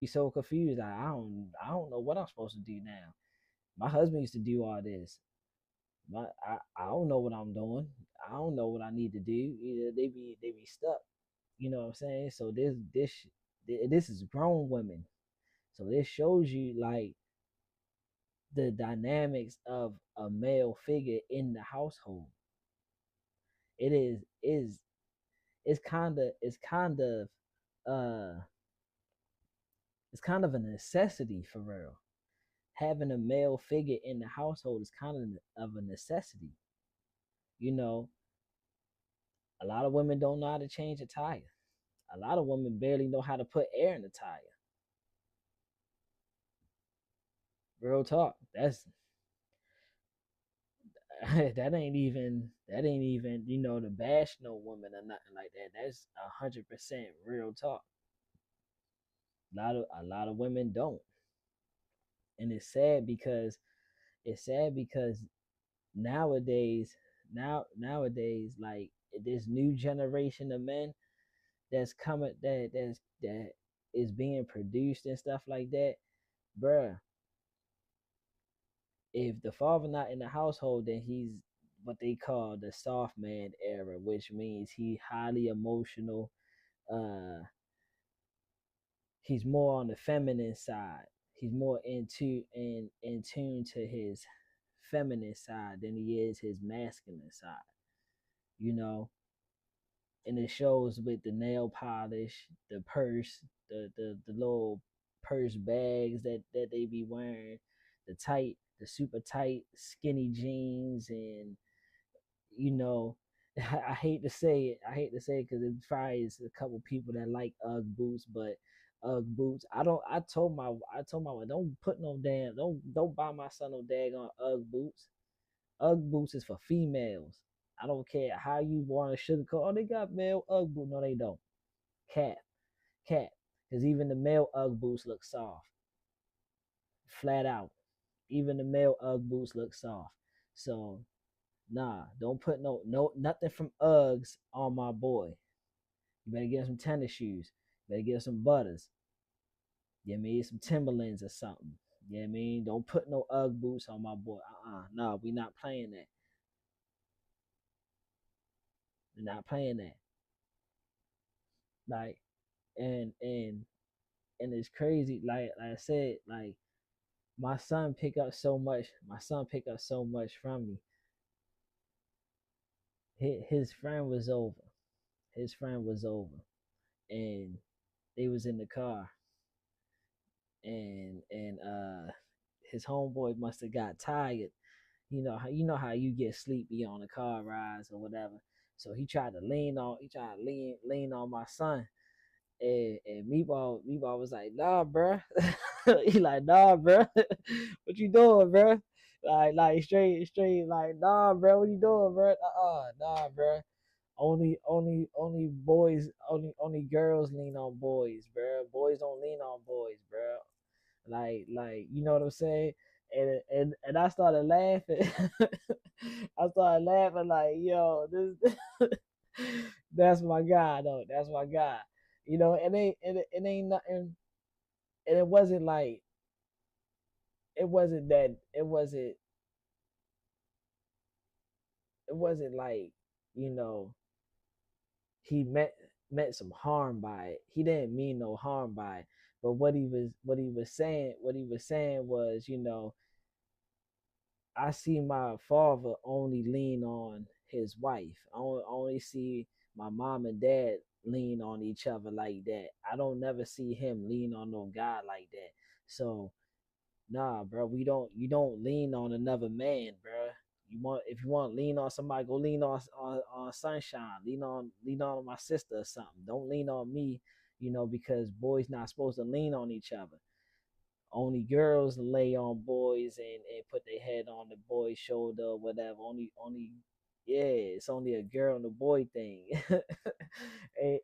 be so confused. Like, I don't know what I'm supposed to do now. My husband used to do all this. I don't know what I'm doing. I don't know what I need to do. Either they be stuck. You know what I'm saying? So this is grown women. So this shows you like the dynamics of a male figure in the household. It is uh it's kind of a necessity for real. Having a male figure in the household is kind of a necessity. You know, a lot of women don't know how to change a tire. A lot of women barely know how to put air in the tire. Real talk. That's that ain't even to bash no woman or nothing like that. That's 100% real talk. A lot of women don't, and it's sad because nowadays nowadays like this new generation of men that's coming that is being produced and stuff like that, bruh. If the father not in the household, then he's what they call the soft man era, which means he highly emotional. uh he's more on the feminine side. He's more in tune to his feminine side than he is his masculine side, you know. And it shows with the nail polish, the purse, the little purse bags that they be wearing, the super tight skinny jeans, and you know, I hate to say it. I hate to say it because it probably is a couple people that like UGG boots, but UGG boots. I don't. I told my wife, don't put no damn. Don't buy my son no daggone UGG boots. UGG boots is for females. I don't care how you want to sugarcoat. Oh, they got male UGG boots. No, they don't. Cat, cat. Because even the male UGG boots look soft, flat out. Even the male UGG boots look soft. So nah, don't put no nothing from Uggs on my boy. You better get some tennis shoes. You better get some butters. You know what I mean? Some Timberlands or something. You know what I mean? Don't put no Ugg boots on my boy. No, we not playing that. We're not playing that. Like and and and it's crazy. Like I said, like my son pick up so much from me. His friend was over. His friend was over, and they was in the car, and his homeboy must have got tired. You know how you get sleepy on the car rides or whatever. So he tried to lean on my son, and Meatball was like, nah, bruh. He like, nah, bruh. What you doing, bruh? Like straight, like, nah, bruh. What you doing, bruh? Nah, bruh. Only boys, only girls lean on boys, bruh. Boys don't lean on boys, bruh. Like you know what I'm saying? And I started laughing. I started laughing like, yo, this that's my guy though. That's my guy. It ain't nothing. And it wasn't like it wasn't like, you know, he meant some harm by it. He didn't mean no harm by it. But what he was saying was, I see my father only lean on his wife. I only see my mom and dad lean on each other like that. I don't never see him lean on no guy like that. So nah, bro, you don't lean on another man, bro. If you want to lean on somebody, go lean on Sunshine. Lean on my sister or something. Don't lean on me, because boys not supposed to lean on each other. Only girls lay on boys and put their head on the boy's shoulder or whatever. Only yeah, it's only a girl and a boy thing. And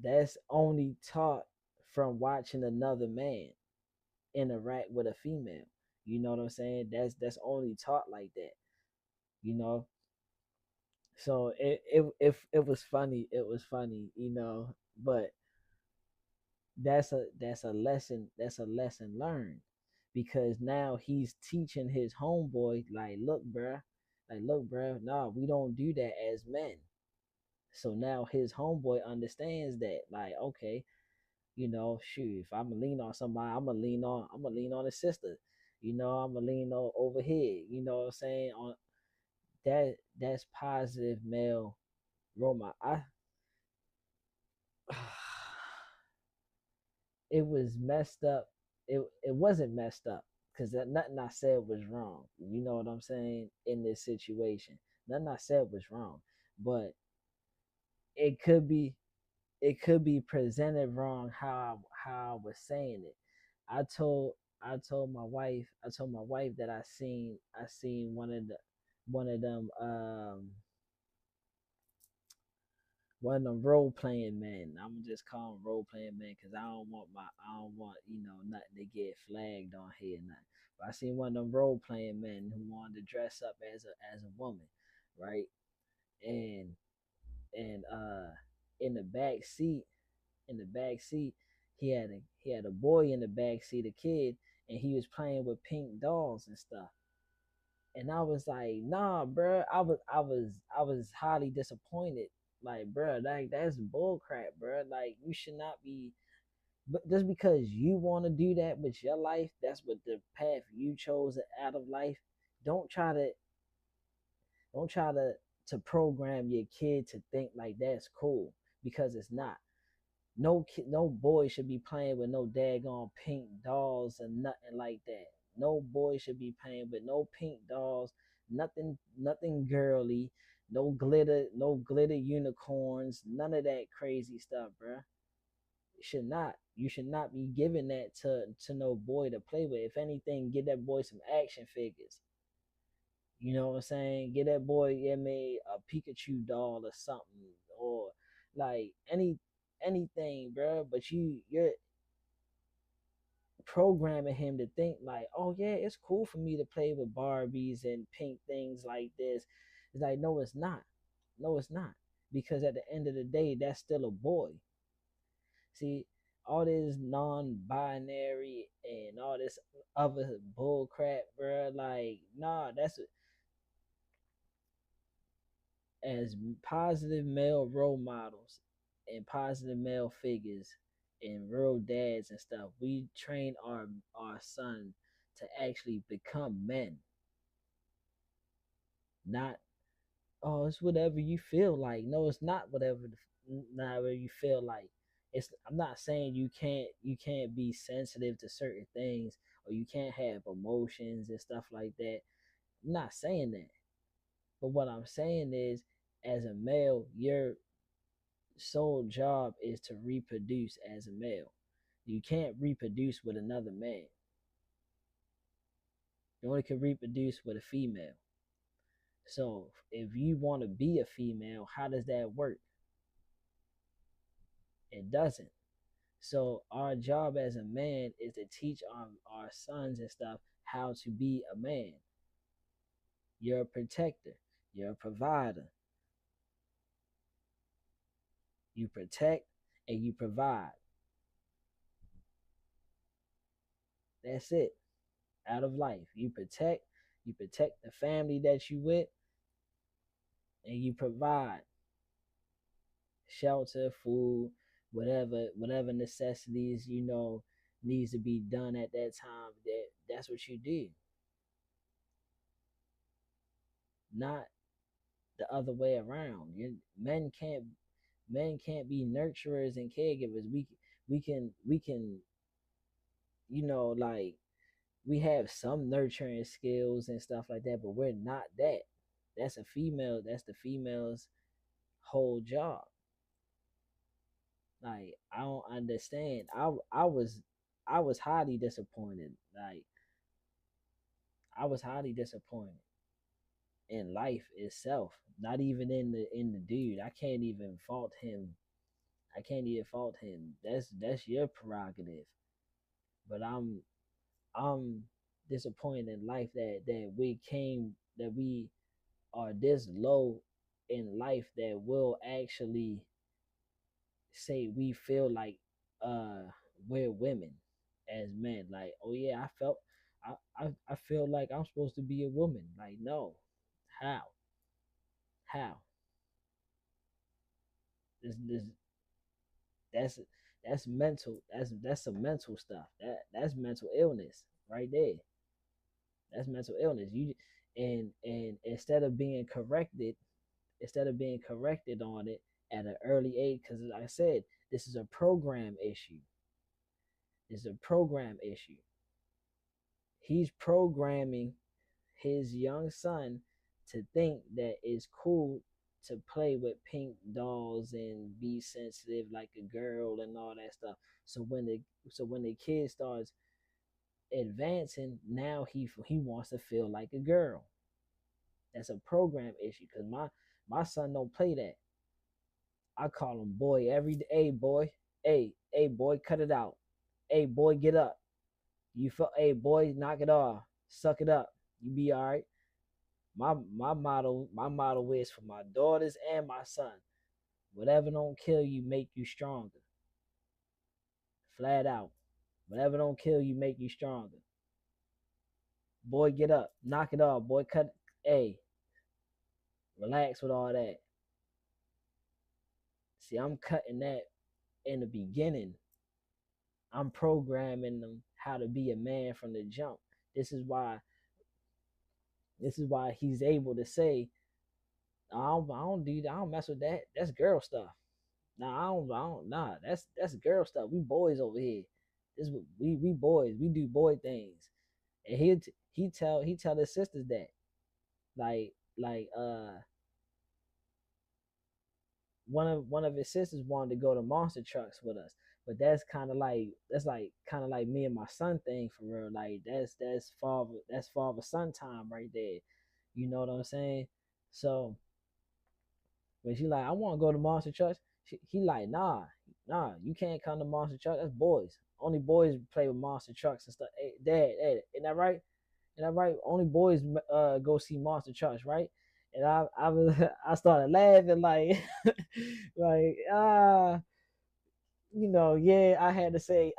that's only taught from watching another man interact with a female. You know what I'm saying? That's only taught like that. You know. So it was funny. It was funny, but that's a lesson learned, because now he's teaching his homeboy, like look bruh, nah, we don't do that as men. So now his homeboy understands that, like, okay, shoot, if I'm gonna lean on somebody, I'm gonna lean on a sister. I'm gonna lean on over here. You know what I'm saying? On that's positive male role model. It was messed up. It wasn't messed up, because nothing I said was wrong. You know what I'm saying? In this situation, nothing I said was wrong, but it could be it could be presented wrong how I was saying it. I told I told my wife that I seen one of them role playing men. I'm gonna just call them role playing men, because I don't want nothing to get flagged on here or nothing. But I seen one of them role playing men who wanted to dress up as a woman, right? And and in the back seat, in the back seat, he had a boy in the back seat, a kid, and he was playing with pink dolls and stuff. And I was like, nah, bro. I was highly disappointed. Like, bro, that's bull crap, bro. Like, you should not be. But just because you want to do that with your life, that's what the path you chose out of life. Don't try to don't try to program your kid to think like that's cool, because it's not. No boy should be playing with no daggone pink dolls and nothing like that. No boy should be playing with no pink dolls, nothing girly, no glitter unicorns, none of that crazy stuff, bruh. You should not be giving that to no boy to play with. If anything, get that boy some action figures. You know what I'm saying? Get that boy, yeah, me a Pikachu doll or something, or like anything, bro. But you're programming him to think like, oh yeah, it's cool for me to play with Barbies and pink things like this. It's like, no, it's not. No, it's not. Because at the end of the day, that's still a boy. See, all this non-binary and all this other bull crap, bro. Like, nah, that's as positive male role models and positive male figures and real dads and stuff. We train our son to actually become men, not, oh, it's whatever you feel like. No, it's not whatever you feel like. It's I'm not saying you can't be sensitive to certain things, or you can't have emotions and stuff like that. I'm not saying that. But what I'm saying is, as a male, your sole job is to reproduce as a male. You can't reproduce with another man. You only can reproduce with a female. So if you want to be a female, how does that work? It doesn't. So our job as a man is to teach our sons and stuff how to be a man. You're a protector. You're a provider. You protect and you provide. That's it. Out of life, you protect the family that you with, and you provide shelter, food, whatever necessities needs to be done at that time. That's what you do, not the other way around. Men can't be nurturers and caregivers. We can like, we have some nurturing skills and stuff like that, but we're not that. That's the female's whole job. Like, I don't understand. I was highly disappointed. Like, I was highly disappointed in life itself. Not even in the dude. I can't even fault him. I can't even fault him. That's your prerogative. But I'm disappointed in life that we are this low in life that will actually say we feel like uh we're women as men. Like, oh yeah, I feel like I'm supposed to be a woman. Like, no. How? How? This that's that's mental. That's some mental stuff. That's mental illness right there. That's mental illness. You and instead of being corrected on it at an early age, because like I said, this is a program issue. It's a program issue. He's programming his young son to think that it's cool to play with pink dolls and be sensitive like a girl and all that stuff. So when the kid starts advancing, now he wants to feel like a girl. That's a program issue. Cause my son don't play that. I call him boy every day. Hey boy, hey boy, cut it out. Hey boy, get up. You feel? Hey boy, knock it off. Suck it up. You be all right. My motto is for my daughters and my son. Whatever don't kill you make you stronger. Flat out. Whatever don't kill you make you stronger. Boy, get up. Knock it off. Boy, cut. Hey, relax with all that. See, I'm cutting that in the beginning. I'm programming them how to be a man from the jump. This is why he's able to say, I don't do that. I don't mess with that. That's girl stuff. Nah, nah. That's girl stuff. We boys over here. This we boys. We do boy things. And he tell his sisters that like one of his sisters wanted to go to monster trucks with us, but that's kind of like me and my son thing for real. Like that's father son time right there. You know what I'm saying? So when she like, I want to go to monster trucks, he like, nah, you can't come to monster trucks. That's boys. Only boys play with monster trucks and stuff. Hey, dad, isn't that right? Isn't that right? Only boys go see monster trucks, right? And I started laughing like like yeah, I had to say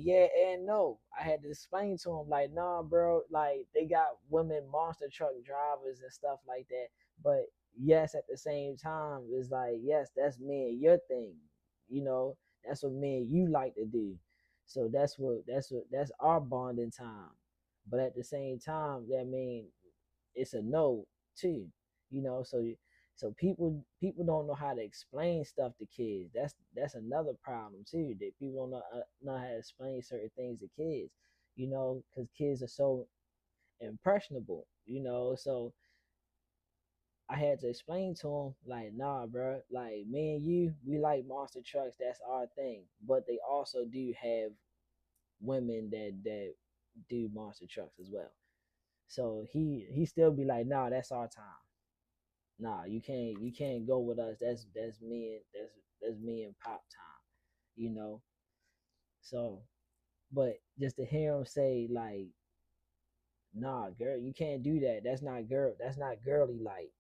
yeah and no. I had to explain to him like, nah, bro, like they got women monster truck drivers and stuff like that. But yes, at the same time, it's like, yes, that's me and your thing. You know, that's what me and you like to do. So that's our bonding time. But at the same time, that mean it's a no too. So people don't know how to explain stuff to kids. That's another problem too. That people don't know how to explain certain things to kids. Because kids are so impressionable. So I had to explain to him like, nah, bro. Like me and you, we like monster trucks. That's our thing. But they also do have women that do monster trucks as well. So he still be like, nah, that's our time. Nah, you can't go with us. That's me and pop time, you know. So, but just to hear him say like, nah, girl, you can't do that. That's not girly like.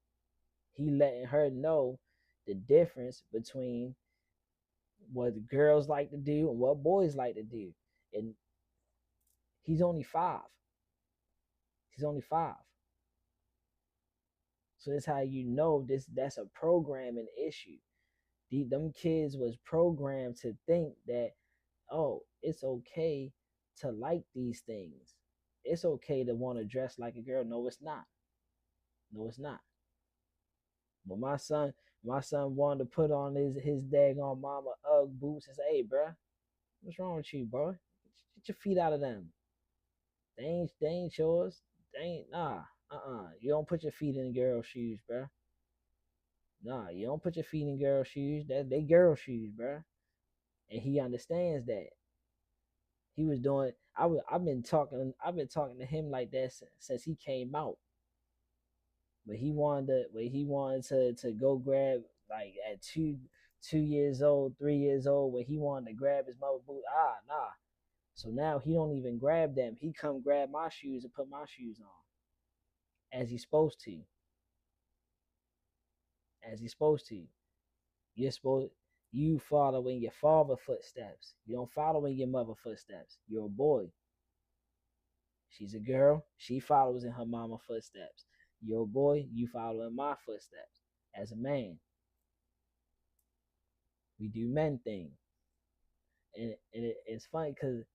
He letting her know the difference between what girls like to do and what boys like to do. And he's only 5. He's only 5. So that's how you know that's a programming issue. Them kids was programmed to think that, oh, it's okay to like these things. It's okay to want to dress like a girl. No, it's not. No, it's not. But my son wanted to put on his daggone mama Ugg boots and say, hey, bruh, what's wrong with you, bro? Get your feet out of them. They ain't yours. They ain't You don't put your feet in girl shoes, bruh. Nah, you don't put your feet in girl shoes. They girl shoes, bruh. And he understands that. He was doing. I've been talking to him like that since he came out. But he wanted to go grab like at 2 years old, 3 years old, when he wanted to grab his mother boot. Nah. So now he don't even grab them. He come grab my shoes and put my shoes on as he's supposed to. as he's supposed to. You're supposed you follow in your father's footsteps. You don't follow in your mother's footsteps. You're a boy. She's a girl. She follows in her mama's footsteps. You're a boy. You follow in my footsteps. As a man, we do men things, it's funny because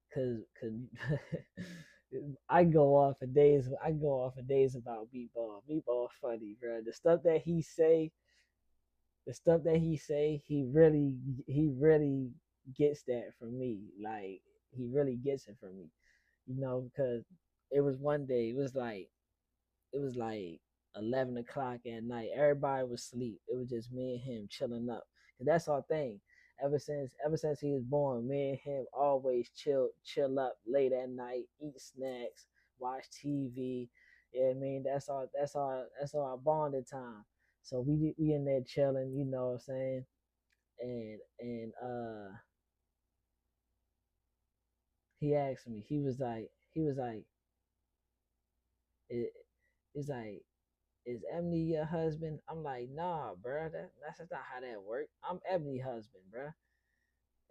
I go off for days about Meatball. Meatball funny, bro. The stuff that he say, he really gets that from me. Like he really gets it from me, because it was one day. It was like 11 o'clock at night. Everybody was asleep. It was just me and him chilling up. Cause that's our thing. Ever since he was born, me and him always chill up late at night, eat snacks, watch TV. Yeah, I mean that's our bonding time. So we in there chilling, you know what I'm saying? And he asked me, he was like, it, it's like, is Ebony your husband? I'm like, nah, bro. That's just not how that work. I'm Ebony husband, bro.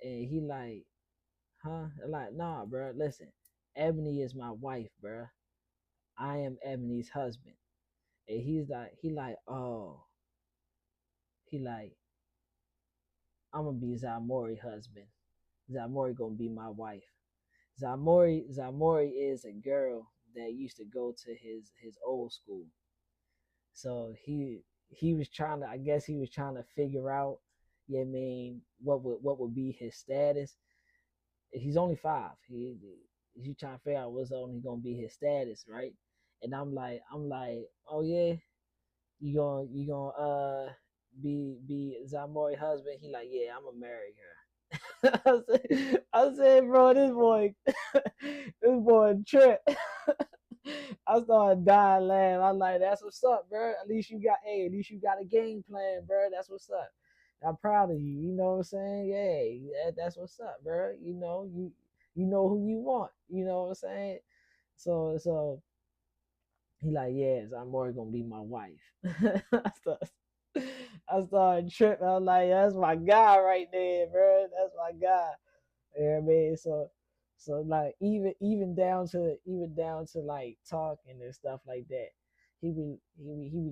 And he like, huh? I'm like, nah, bro. Listen, Ebony is my wife, bro. I am Ebony's husband. And oh, he like, I'm gonna be Zamori husband. Zamori gonna be my wife. Zamori is a girl that used to go to his old school. So he was trying to, I guess he was trying to figure out, yeah, I mean, what would be his status. He's only 5. He trying to figure out what's only gonna be his status, right? And I'm like, oh yeah, you gonna be Zamori husband? He like, yeah, I'm gonna marry her. I said, bro, this boy trip. I started dying laughing. I'm like, that's what's up, bro. At least you got a game plan, bro. That's what's up. I'm proud of you. You know what I'm saying? Yeah, that's what's up, bro. You know who you want. You know what I'm saying? So he like, yes, I'm already gonna be my wife. I started tripping. I was like, that's my guy right there, bro. That's my guy. You know what I mean? So like even down to like talking and stuff like that. He be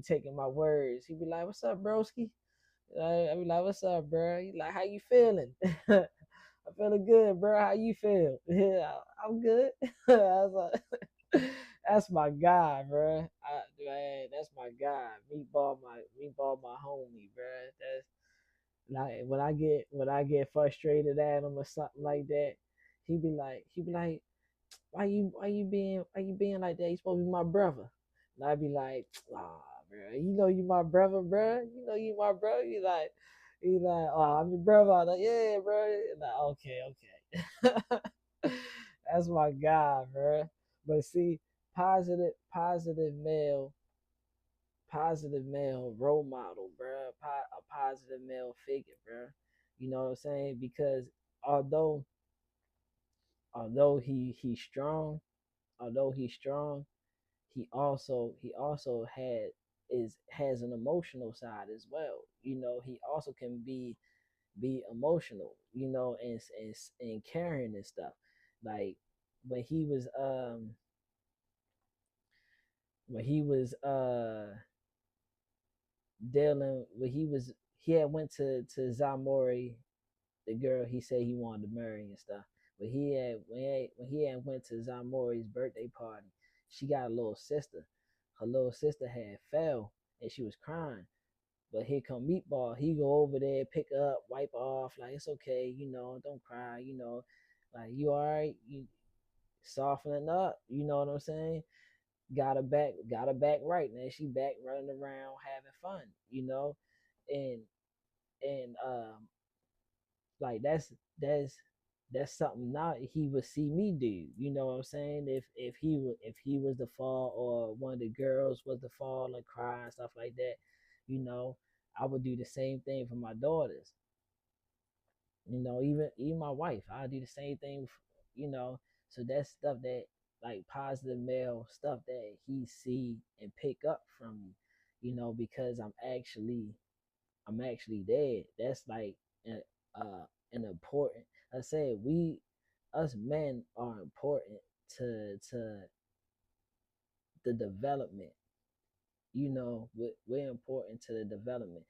taking my words. He be like, "What's up, broski?" I be like, "What's up, bro?" He like, "How you feeling?" I'm feeling good, bro. How you feel? Yeah, I'm good. I was like, that's my guy, bro. Man, that's my guy. Meatball, my homie, bro. That's like when I get frustrated at him or something like that, he be like, why you being like that? You supposed to be my brother. And I be like, ah, bro, you know you my brother, bro. You know you my brother. He like, oh, I'm your brother. I'm like, yeah, bro. Like, okay. That's my guy, bro. But see, positive male, positive male role model, bro. A positive male figure, bro. You know what I'm saying? Because although although he's strong, although he's strong, he also has an emotional side as well. He also can be emotional, and caring and stuff. Like when he was when he was dealing when he had went to Zamori, the girl he said he wanted to marry and stuff. But when he had went to Zamori's birthday party, she got a little sister. Her little sister had fell and she was crying. But here come Meatball. He go over there, pick her up, wipe her off, like it's okay, don't cry, like you all right, you softening up, you know what I'm saying? Got her back right now. She back running around having fun, and like that's something not he would see me do. You know what I'm saying? If he was the fall or one of the girls was the fall and cry and stuff like that, you know, I would do the same thing for my daughters. Even my wife, I do the same thing. So that's stuff that like positive male stuff that he see and pick up from me. Because I'm actually I'm actually dead. That's like an important. I said us men are important to the development. We're important to the development.